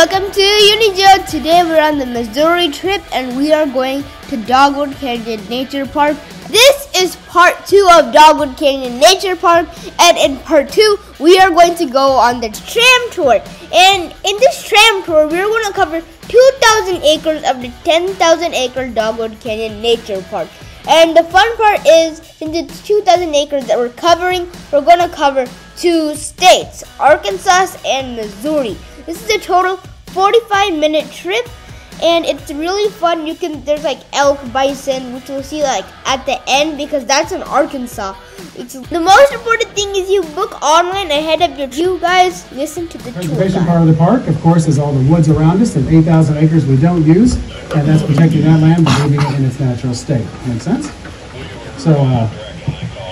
Welcome to UNIJOU. Today we're on the Missouri trip and we are going to Dogwood Canyon Nature Park. This is part 2 of Dogwood Canyon Nature Park, and in part 2 we are going to go on the tram tour. And in this tram tour we're going to cover 2,000 acres of the 10,000 acre Dogwood Canyon Nature Park. And the fun part is, in the 2,000 acres that we're covering, we're going to cover 2 states, Arkansas and Missouri. This is a total 45-minute trip, and it's really fun. There's like elk, bison, which we'll see like at the end because that's in Arkansas. The most important thing is you book online ahead of your. You guys listen to the tour. The preservation part of the park, of course, is all the woods around us. And 8,000 acres we don't use, and that's protecting that land but leaving it in its natural state. Make sense? So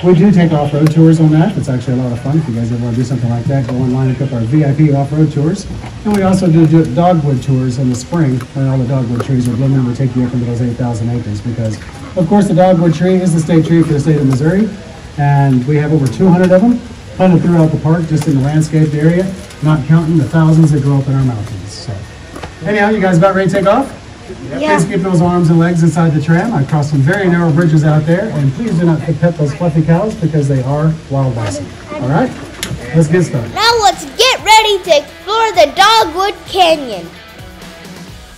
we do take off-road tours on that. It's actually a lot of fun. If you guys ever want to do something like that, go online and look up our VIP off-road tours. And we also do dogwood tours in the spring when all the dogwood trees are blooming. We take you up into those 8,000 acres because, of course, the dogwood tree is the state tree for the state of Missouri. And we have over 200 of them planted throughout the park, just in the landscaped area, not counting the thousands that grow up in our mountains. So, anyhow, you guys about ready to take off? Yeah. Please keep those arms and legs inside the tram. I crossed some very narrow bridges out there, and please do not pet those fluffy cows because they are wild bison. All right, let's get started. Now let's get ready to explore the Dogwood Canyon.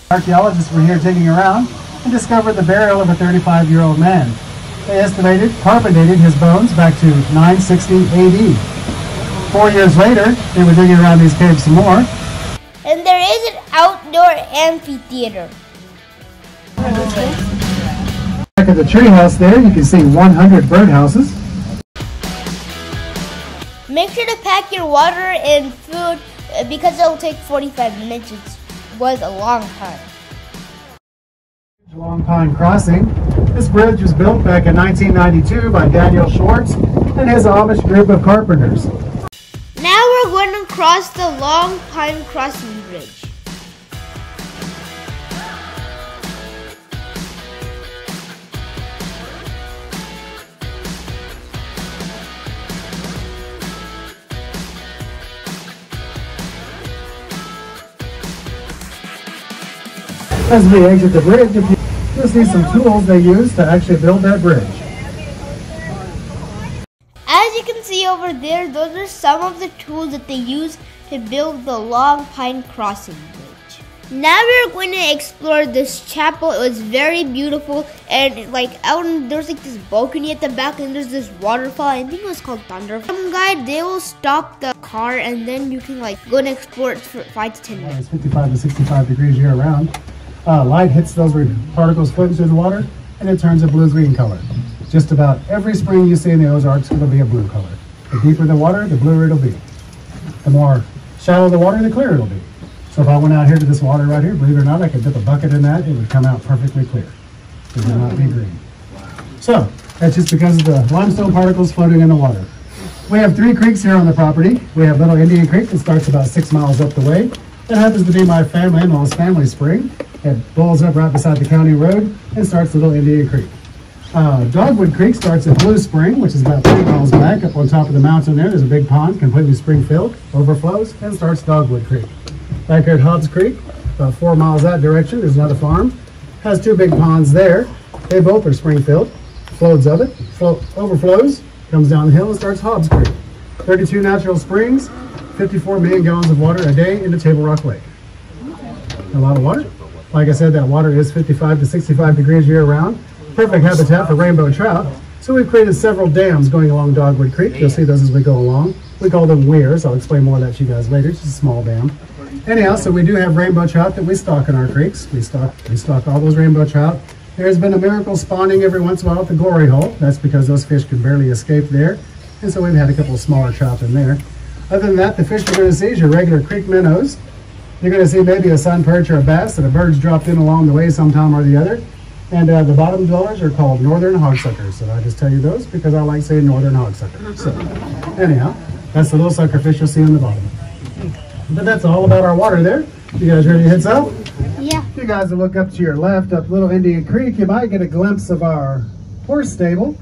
Archaeologists were here digging around and discovered the burial of a 35-year-old man. They estimated, carbon dated his bones back to 960 AD. 4 years later, they were digging around these caves some more. And there is an outdoor amphitheater. Back at the treehouse there, you can see 100 birdhouses. Make sure to pack your water and food because it'll take 45 minutes. It was a long time. Long Pine Crossing. This bridge was built back in 1992 by Daniel Schwartz and his Amish group of carpenters. Now we're going to cross the Long Pine Crossing Bridge. As we exit the bridge, you'll see some tools they use to actually build that bridge. As you can see over there, those are some of the tools that they use to build the Long Pine Crossing Bridge. Now we're going to explore this chapel. It was very beautiful, and there's like this balcony at the back, and there's this waterfall. I think it was called Thunder. Some guy, they will stop the car, and then you can go and explore it for 5 to 10 minutes. It's 55 to 65 degrees year round. Light hits those particles floating through the water, and it turns a blue-green color. Just about every spring you see in the Ozarks, it'll be a blue color. The deeper the water, the bluer it'll be. The more shallow the water, the clearer it'll be. So if I went out here to this water right here, believe it or not, I could dip a bucket in that, it would come out perfectly clear. It would not be green. So that's just because of the limestone particles floating in the water. We have 3 creeks here on the property. We have Little Indian Creek that starts about 6 miles up the way. That happens to be my family-in-law's family spring. It blows up right beside the county road and starts Little Indian Creek. Dogwood Creek starts at Blue Spring, which is about 3 miles back up on top of the mountain there. There's a big pond, completely spring-filled, overflows, and starts Dogwood Creek. Back here at Hobbs Creek, about 4 miles that direction, there's another farm. Has 2 big ponds there. They both are spring-filled. Flows of it, overflows, comes down the hill and starts Hobbs Creek. 32 natural springs, 54 million gallons of water a day into Table Rock Lake. A lot of water. Like I said, that water is 55 to 65 degrees year round. Perfect habitat for rainbow trout. So we've created several dams going along Dogwood Creek. You'll see those as we go along. We call them weirs. I'll explain more of that to you guys later. It's just a small dam. Anyhow, so we do have rainbow trout that we stock in our creeks. We stock all those rainbow trout. There's been a miracle spawning every once in a while at the glory hole. That's because those fish can barely escape there. And so we've had a couple of smaller trout in there. Other than that, the fish you're going to see is your regular creek minnows. You're going to see maybe a sun perch or a bass that a bird's dropped in along the way sometime or the other. And the bottom dwellers are called northern hogsuckers. So I just tell you those because I like saying northern hogsucker. So anyhow, that's the little sucker fish you'll see on the bottom. But that's all about our water there. You guys ready to head south? Yeah. If you guys will look up to your left up Little Indian Creek, you might get a glimpse of our horse stable.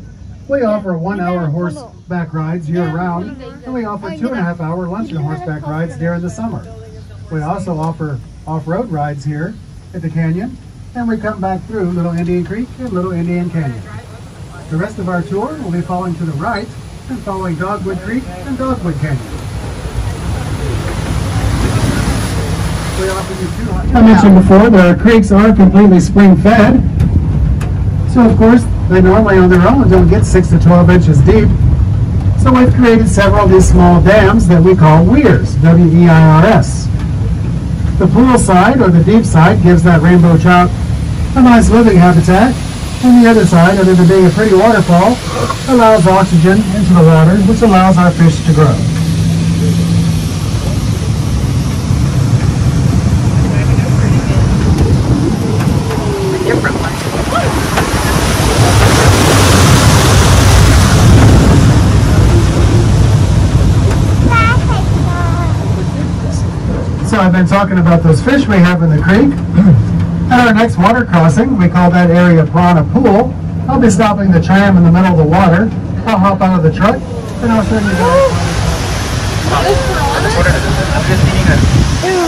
We offer 1-hour horseback rides year-round, and we offer 2.5-hour lunch and horseback rides during the summer. We also offer off-road rides here at the canyon, and we come back through Little Indian Creek and Little Indian Canyon. The rest of our tour will be following to the right and following Dogwood Creek and Dogwood Canyon. I mentioned before that our creeks are completely spring-fed, so of course they normally on their own don't get 6 to 12 inches deep. So we've created several of these small dams that we call weirs, W-E-I-R-S. The pool side, or the deep side, gives that rainbow trout a nice living habitat, and the other side, other than being a pretty waterfall, allows oxygen into the water, which allows our fish to grow. So I've been talking about those fish we have in the creek. At our next water crossing, we call that area Piranha Pool. I'll be stopping the tram in the middle of the water. I'll hop out of the truck and I'll show you guys.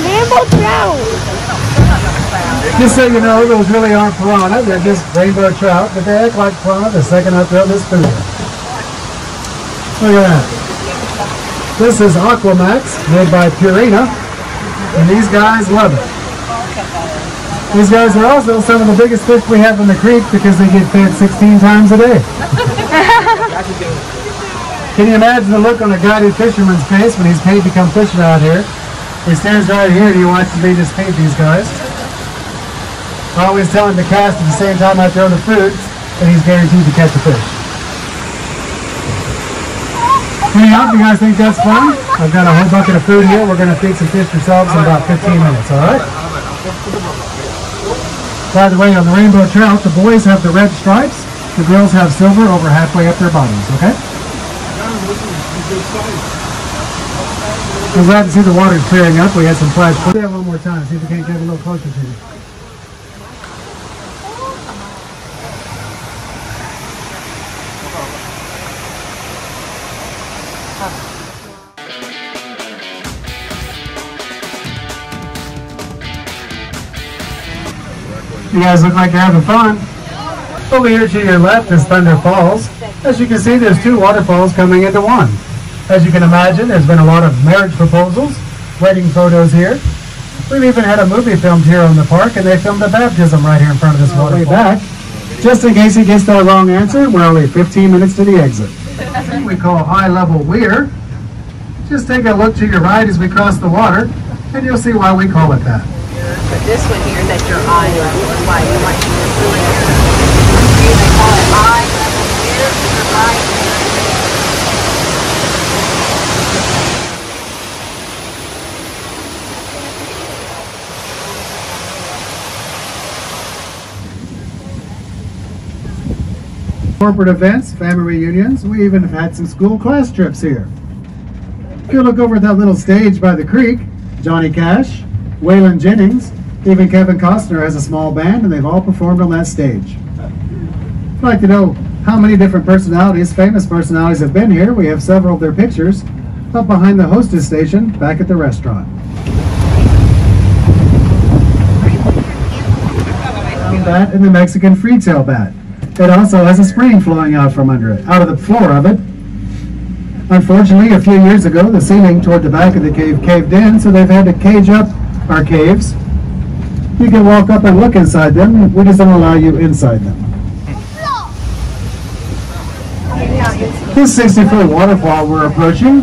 Rainbow trout. Just so you know, those really aren't piranha. They're just rainbow trout, but they act like piranha the second I throw this food in. Look at that. This is Aquamax, made by Piranha. And these guys love it. These guys are also some of the biggest fish we have in the creek because they get fed 16 times a day. Can you imagine the look on a guided fisherman's face when he's paid to come fishing out here? He stands right here and he watches me just feed these guys. I always tell him to cast at the same time I throw the food, and he's guaranteed to catch a fish. Anyhow, if you guys think that's fun, I've got a whole bucket of food here. We're going to feed some fish yourselves in about 15 minutes, all right? By the way, on the rainbow trout, the boys have the red stripes. The girls have silver over halfway up their bottoms, okay? I'm glad to see the water's clearing up. We had some flash. Say it one more time, see if we can't get a little closer to you. You guys look like you're having fun. Over here to your left is Thunder Falls. As you can see, there's two waterfalls coming into one. As you can imagine, there's been a lot of marriage proposals, wedding photos here. We've even had a movie filmed here on the park, and they filmed a baptism right here in front of this waterfall. Back, just in case he gets the wrong answer, we're only 15 minutes to the exit. We call high level weir. Just take a look to your right as we cross the water, and you'll see why we call it that. But this one here, that's your eye level. It's like really good. They call it eye level here. Your eye. Corporate events, family reunions, we even have had some school class trips here. If you look over at that little stage by the creek, Johnny Cash, Waylon Jennings, even Kevin Costner has a small band, and they've all performed on that stage. I'd like to know how many different personalities, famous personalities, have been here. We have several of their pictures up behind the hostess station back at the restaurant. Bat and the Mexican free-tail bat. It also has a spring flowing out from under it, out of the floor of it. Unfortunately, a few years ago, the ceiling toward the back of the cave caved in, so they've had to cage up our caves. You can walk up and look inside them. We just don't allow you inside them. This 60-foot waterfall we're approaching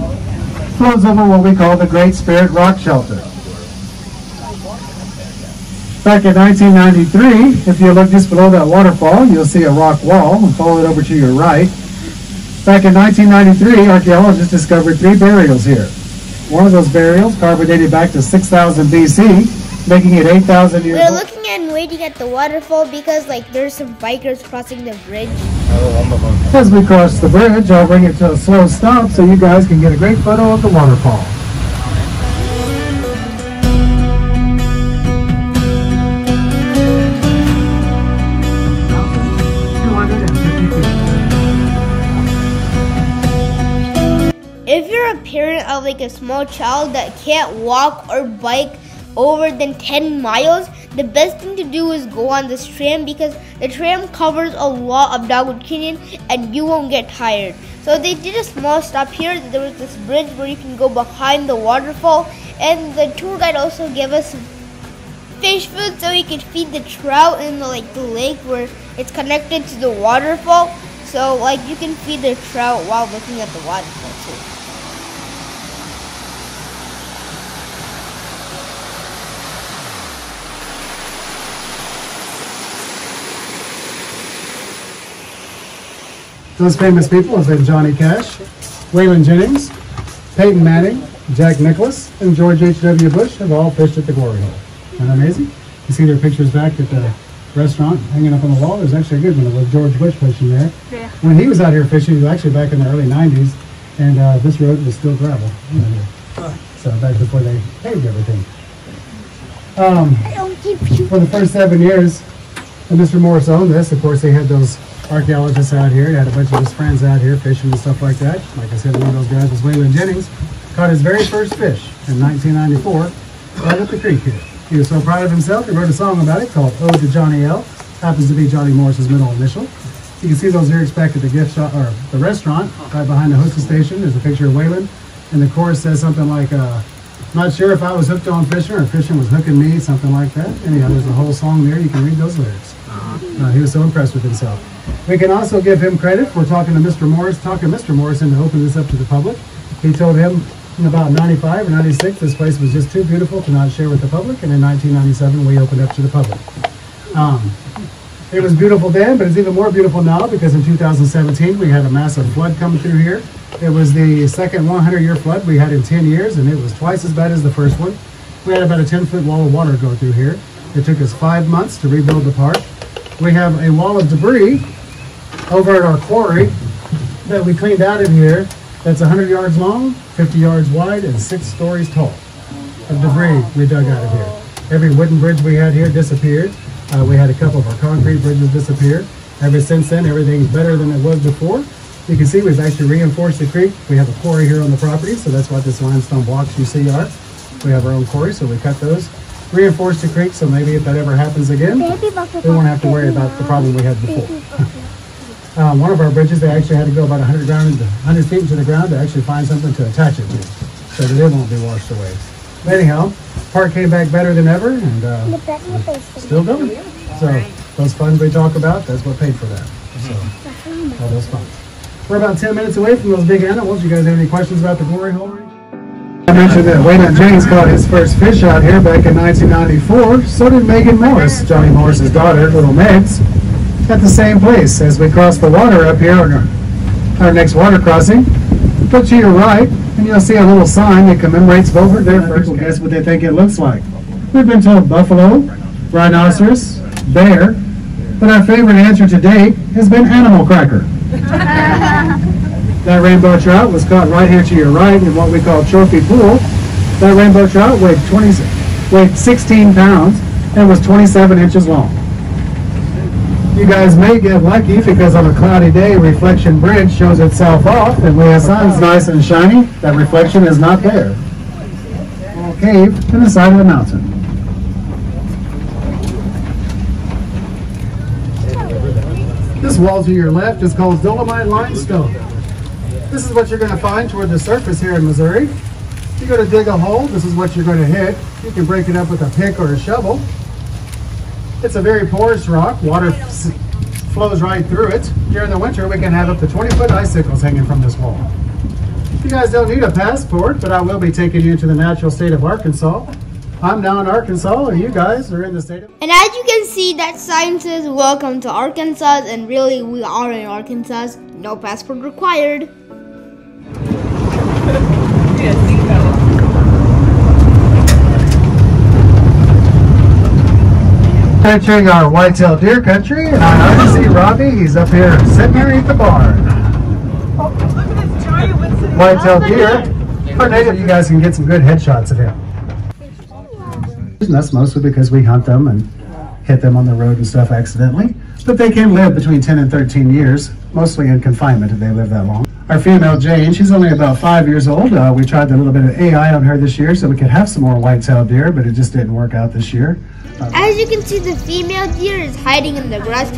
flows over what we call the Great Spirit Rock Shelter. Back in 1993, if you look just below that waterfall, you'll see a rock wall, and follow it over to your right. Back in 1993, archaeologists discovered 3 burials here. One of those burials probably dated back to 6000 BC, making it 8,000 years old. We're looking and waiting at the waterfall because there's some bikers crossing the bridge. As we cross the bridge, I'll bring it to a slow stop so you guys can get a great photo of the waterfall. If you're a parent of a small child that can't walk or bike, over than 10 miles, the best thing to do is go on this tram because the tram covers a lot of Dogwood Canyon and you won't get tired. So they did a small stop here. There was this bridge where you can go behind the waterfall, and the tour guide also gave us fish food so we could feed the trout in the lake where it's connected to the waterfall. So you can feed the trout while looking at the waterfall too. Those famous people have been Johnny Cash, Waylon Jennings, Peyton Manning, Jack Nicklaus, and George H.W. Bush have all fished at the Glory Hole. Isn't that amazing? You see their pictures back at the restaurant hanging up on the wall. There's actually a good one with George Bush fishing there. Yeah. When he was out here fishing, he was actually back in the early 90s, and this road was still gravel. So back before they paved everything. For the first 7 years, and Mr. Morris owned this, of course, they had those archaeologists out here. He had a bunch of his friends out here fishing and stuff like that. Like I said, one of those guys was Waylon Jennings. Caught his very first fish in 1994 right up the creek here. He was so proud of himself, he wrote a song about it called Ode to Johnny L. Happens to be Johnny Morris's middle initial. You can see those lyrics back at the gift shop, or the restaurant, right behind the hostess station. There's a picture of Waylon, and the chorus says something like, not sure if I was hooked on fishing or fishing was hooking me, something like that. Anyhow, there's a whole song there. You can read those lyrics. He was so impressed with himself. We can also give him credit for talking Mr. Morris into opening this up to the public. He told him in about 95 or 96 this place was just too beautiful to not share with the public, and in 1997 we opened up to the public. It was beautiful then, but it's even more beautiful now because in 2017 we had a massive flood come through here. It was the second 100-year flood we had in 10 years, and it was twice as bad as the first one. We had about a 10-foot wall of water go through here. It took us 5 months to rebuild the park. We have a wall of debris over at our quarry that we cleaned out of here that's 100 yards long, 50 yards wide, and 6 stories tall of debris we dug out of here. Every wooden bridge we had here disappeared. We had a couple of our concrete bridges disappear. Ever since then, everything's better than it was before. You can see we've actually reinforced the creek. We have a quarry here on the property, so that's what this limestone blocks you see are. We have our own quarry, so we cut those. Reinforced the creek, so maybe if that ever happens again, we won't have to worry about the problem we had before. One of our bridges, they actually had to go about 100 feet into the ground to actually find something to attach it to, so that it won't be washed away. But anyhow, park came back better than ever, and still going. So those funds we talk about, that's what paid for that. So all those funds. We're about 10 minutes away from those big animals. You guys have any questions about the glory hole? I mentioned that Waylon Jennings caught his first fish out here back in 1994. So did Megan Morris, Johnny Morris's daughter, little Megs, at the same place. As we cross the water up here on our next water crossing, look to your right, and you'll see a little sign that commemorates both of their first. People guess what they think it looks like. We've been told buffalo, rhinoceros, bear, but our favorite answer to date has been animal cracker. That rainbow trout was caught right here to your right in what we call trophy pool. That rainbow trout weighed 16 pounds and was 27 inches long. You guys may get lucky because on a cloudy day, reflection bridge shows itself off, and when the sun's nice and shiny, that reflection is not there. A cave in the side of the mountain. This wall to your left is called Dolomite Limestone. This is what you're going to find toward the surface here in Missouri. You're going to dig a hole. This is what you're going to hit. You can break it up with a pick or a shovel. It's a very porous rock. Water flows right through it. During the winter, we can have up to 20-foot icicles hanging from this wall. You guys don't need a passport, but I will be taking you to the natural state of Arkansas. I'm now in Arkansas, and you guys are in the state of... And as you can see, that sign says, "Welcome to Arkansas," and really, we are in Arkansas. No passport required. Entering our white-tailed deer country, and I already see Robbie. He's up here sitting underneath the barn. Oh, look at this giant one. White-tailed deer are native. You guys can get some good headshots of him. And that's mostly because we hunt them and hit them on the road and stuff accidentally. But they can live between 10 and 13 years, mostly in confinement if they live that long. Our female Jane, she's only about 5 years old. We tried a little bit of AI on her this year so we could have some more white-tailed deer, but it just didn't work out this year. As you can see, the female deer is hiding in the grass.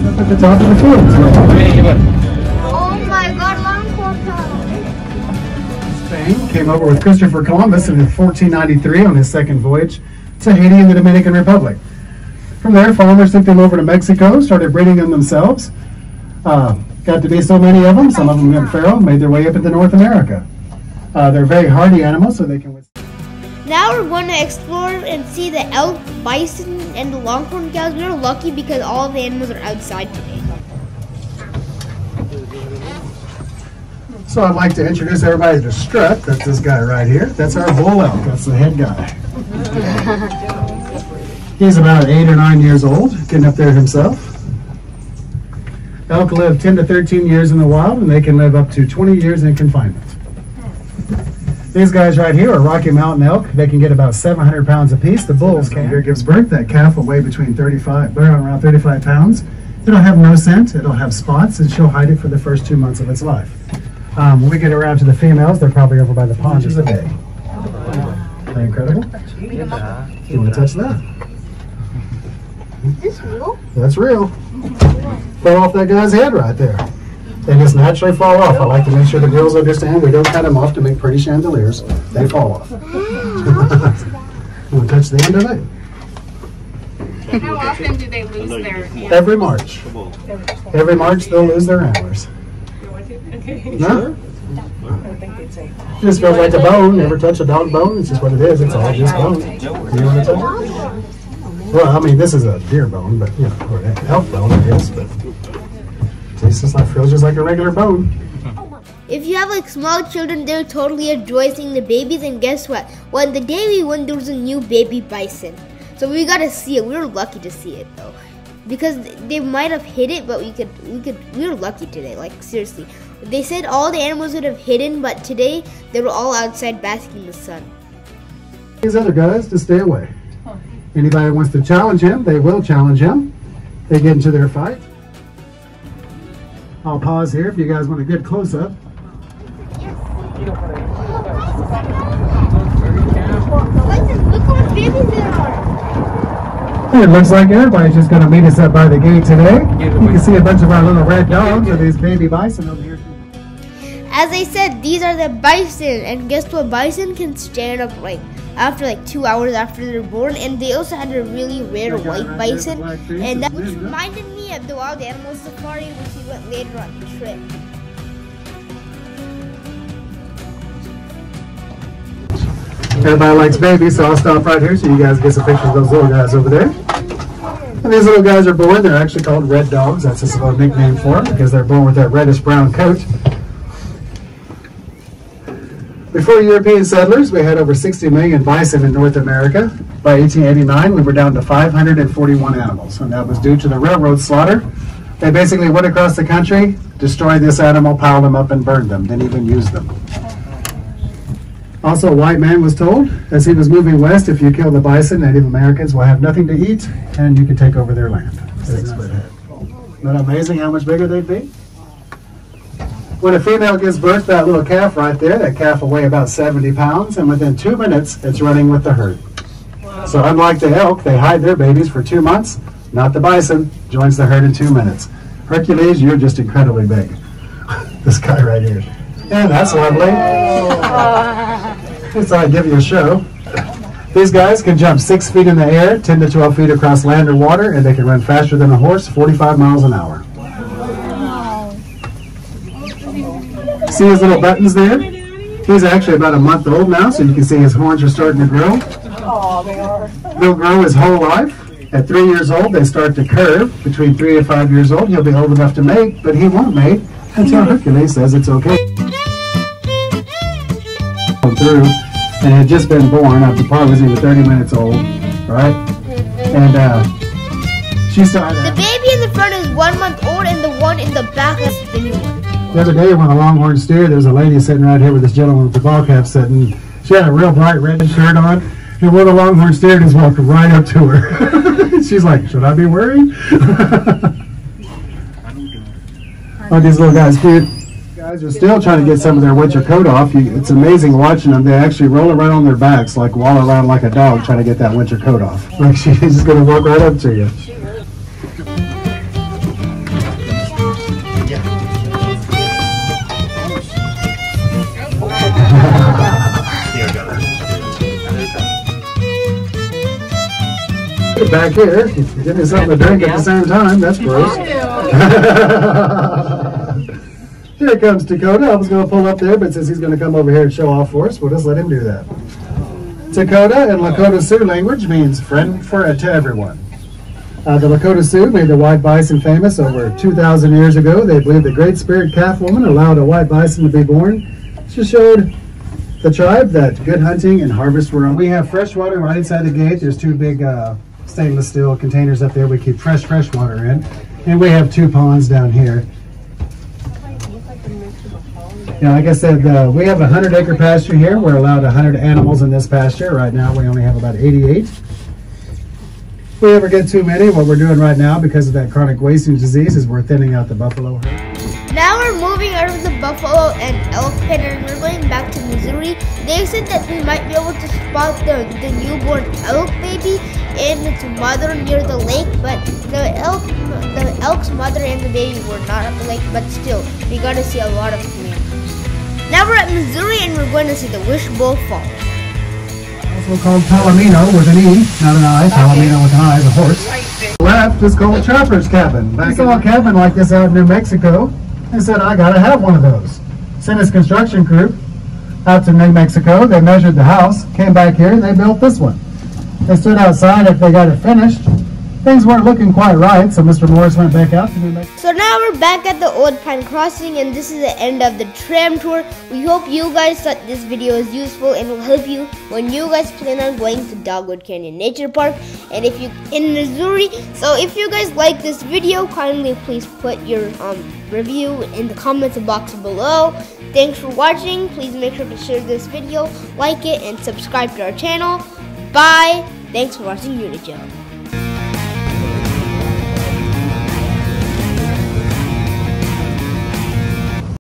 Up at the top of the field. Oh my God, longhorn Spain came over with Christopher Columbus in 1493 on his second voyage to Haiti and the Dominican Republic. From there, farmers took them over to Mexico, started breeding them themselves. Got to be so many of them, some of them went feral, made their way up into North America. They're very hardy animals, so they can withstand. Now we're going to explore and see the elk, bison, and the longhorn cows. We're lucky because all the animals are outside today. So I'd like to introduce everybody to Strut. That's this guy right here. That's our bull elk. That's the head guy. He's about 8 or 9 years old, getting up there himself. Elk live 10 to 13 years in the wild, and they can live up to 20 years in confinement. These guys right here are Rocky Mountain elk. They can get about 700 pounds apiece. The bulls can. Here gives birth. That calf will weigh around 35 pounds. It'll have no scent. It'll have spots, and she'll hide it for the first 2 months of its life. When we get around to the females, they're probably over by the pond just a day. Isn't that incredible? You want to touch that? Is this real? That's real. Fell off that guy's head right there. They just naturally fall off. I like to make sure the girls understand we don't cut them off to make pretty chandeliers. They fall off. You want to touch the end of it? How often do they lose their antlers? Every March. Every March they'll lose their antlers. No? It just feels like a bone. Never touch a dog bone. It's just what it is. It's all just bone. You want to touch it? Well, I mean, this is a deer bone, but you know, or an elk bone, I guess. But feels just like a regular bone. If you have like small children, they'll totally enjoy seeing the babies. And guess what? Well, the day we went, there was a new baby bison. So we got to see it. We were lucky to see it though, because they might have hid it, but we were lucky today. Like seriously, they said all the animals would have hidden, but today they were all outside basking in the sun. These other guys to stay away. Anybody wants to challenge him, they will challenge him. They get into their fight. I'll pause here if you guys want a good close-up. Look how much babies there are. It looks like everybody's just going to meet us up by the gate today. You can see a bunch of our little red dogs or these baby bison over here. As I said, these are the bison, and guess what? Bison can stand up like after like 2 hours after they're born, and they also had a really rare white bison, and that which reminded me of the wild animal safari which we went later on the trip. Everybody likes babies, so I'll stop right here so you guys get some pictures of those little guys over there. And these little guys are born. They're actually called red dogs. That's just a little nickname for them because they're born with that reddish-brown coat. Before European settlers, we had over 60 million bison in North America. By 1889, we were down to 541 animals, and that was due to the railroad slaughter. They basically went across the country, destroyed this animal, piled them up, and burned them. Didn't even use them. Also, a white man was told, as he was moving west, if you kill the bison, Native Americans will have nothing to eat, and you can take over their land. Isn't that amazing how much bigger they'd be? When a female gives birth to that little calf right there, that calf will weigh about 70 pounds, and within 2 minutes, it's running with the herd. So unlike the elk, they hide their babies for 2 months. Not the bison, joins the herd in 2 minutes. Hercules, you're just incredibly big. This guy right here. And that's lovely. Just thought I'd give you a show. These guys can jump 6 feet in the air, 10 to 12 feet across land or water, and they can run faster than a horse, 45 miles an hour. See his little buttons there? He's actually about a month old now, so you can see his horns are starting to grow. Oh, they are. They'll grow his whole life. At 3 years old, they start to curve. Between 3 and 5 years old, he'll be old enough to mate, but he won't mate until Hercules says it's okay. Through, and had just been born. The part was even 30 minutes old, right? And she saw that. The baby in the front is 1 month old, and the one in the back is the new one. The other day when a longhorn steer, there was a lady sitting right here with this gentleman with the ball cap sitting. She had a real bright red shirt on, and one of the longhorn steer just walked right up to her. She's like, should I be worried? Aren't these little guys cute? Guys are still trying to get some of their winter coat off. It's amazing watching them. They actually roll around on their backs, like waddle around like a dog trying to get that winter coat off. Like she's just going to walk right up to you. Get back here. Give me something to drink at the same time. That's gross. Here comes Dakota. I was going to pull up there, but since he's going to come over here and show off for us, we'll just let him do that. Dakota in Lakota Sioux language means friend to everyone. The Lakota Sioux made the white bison famous over 2,000 years ago. They believed the Great Spirit Calf Woman allowed a white bison to be born. She showed the tribe that good hunting and harvest were on. We have fresh water right inside the gate. There's two big stainless steel containers up there we keep fresh water in. And we have 2 ponds down here. Yeah, like I said, we have a 100-acre pasture here. We're allowed 100 animals in this pasture. Right now we only have about 88. If we ever get too many, what we're doing right now because of that chronic wasting disease is we're thinning out the buffalo herd. Now we're moving out of the buffalo and elk pen and we're going back to Missouri. They said that we might be able to spot the newborn elk baby and its mother near the lake, but the elk's mother and the baby were not on the lake, but still, we got to see a lot of flamingos. Now we're at Missouri and we're going to see the Wishbowl Falls. Also called Palomino with an E, not an I. Palomino with an I is a horse. Left is called Trapper's Cabin. Back saw a cabin like this out in New Mexico and said, I gotta have one of those. Sent his construction crew out to New Mexico. They measured the house, came back here, and they built this one. They stood outside after they got it finished. Things weren't looking quite right, so Mr. Morris went back out to New Mexico. So now we're back at the Old Pine Crossing, and this is the end of the tram tour. We hope you guys thought this video was useful and will help you when you guys plan on going to Dogwood Canyon Nature Park and if you in Missouri. So if you guys like this video, kindly please put your review in the comments box below. Thanks for watching. Please make sure to share this video, like it, and subscribe to our channel. Bye. Thanks for watching UNIJOU.